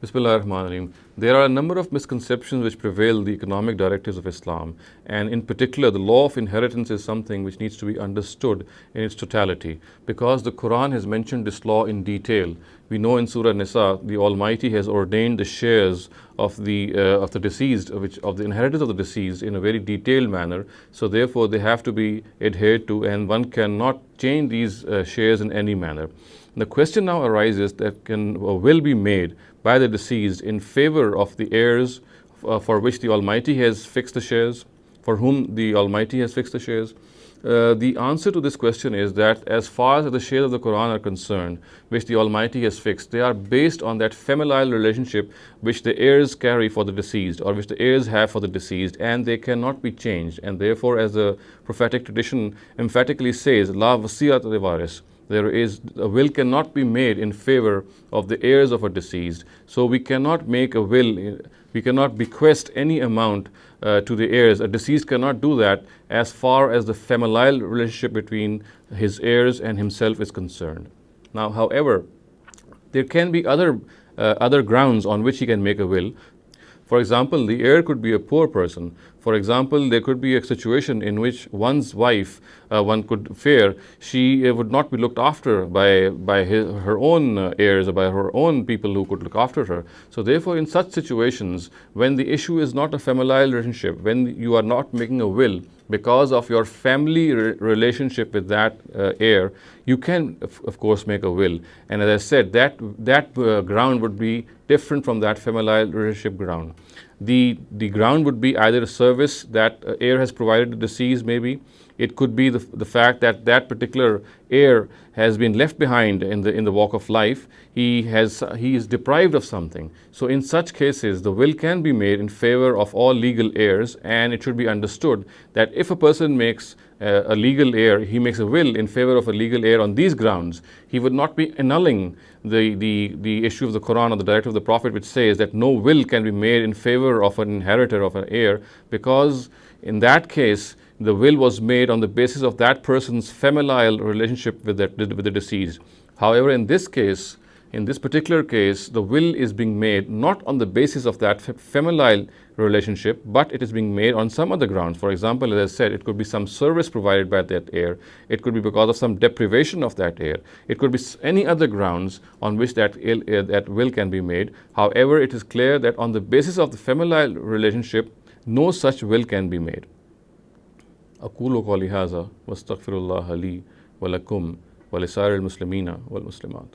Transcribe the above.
Bismillahirrahmanirrahim. There are a number of misconceptions which prevail the economic directives of Islam, and in particular the law of inheritance is something which needs to be understood in its totality, because the Quran has mentioned this law in detail. We know in Surah Nisa the Almighty has ordained the shares of the deceased, of the inheritance of the deceased, in a very detailed manner. So therefore they have to be adhered to, and one cannot change these shares in any manner. The question now arises that can or will be made by the deceased in favor of the heirs for which the Almighty has fixed the shares, for whom the Almighty has fixed the shares. The answer to this question is that as far as the shares of the Quran are concerned, which the Almighty has fixed, they are based on that familial relationship which the heirs carry for the deceased, or which the heirs have for the deceased, and they cannot be changed. And therefore, as the prophetic tradition emphatically says, La wasiyat liwaris, there is a will cannot be made in favor of the heirs of a deceased. So we cannot make a will, we cannot bequest any amount to the heirs. A deceased cannot do that as far as the familial relationship between his heirs and himself is concerned. Now, however, there can be other grounds on which he can make a will. For example, the heir could be a poor person. For example, there could be a situation in which one's wife, one could fear, she would not be looked after by her own heirs or by her own people who could look after her. So therefore, in such situations, when the issue is not a familial relationship, when you are not making a will because of your family relationship with that heir, you can, of course, make a will. And as I said, that ground would be different from that familial relationship ground. The ground would be either a service that heir has provided the deceased, maybe. It could be the fact that that particular heir has been left behind in the walk of life. He is deprived of something. So in such cases, the will can be made in favor of all legal heirs, and it should be understood that if a person makes a legal heir, he makes a will in favor of a legal heir on these grounds, he would not be annulling the issue of the Quran or the directive of the Prophet, which says that no will can be made in favor of an inheritor of an heir, because in that case, the will was made on the basis of that person's familial relationship with the deceased. However, in this case, in this particular case, the will is being made not on the basis of that familial relationship, but it is being made on some other grounds. For example, as I said, it could be some service provided by that heir. It could be because of some deprivation of that heir. It could be any other grounds on which that will can be made. However, it is clear that on the basis of the familial relationship, no such will can be made. أقول قولي هذا واستغفر الله لي ولكم ولسائر المسلمين والمسلمات.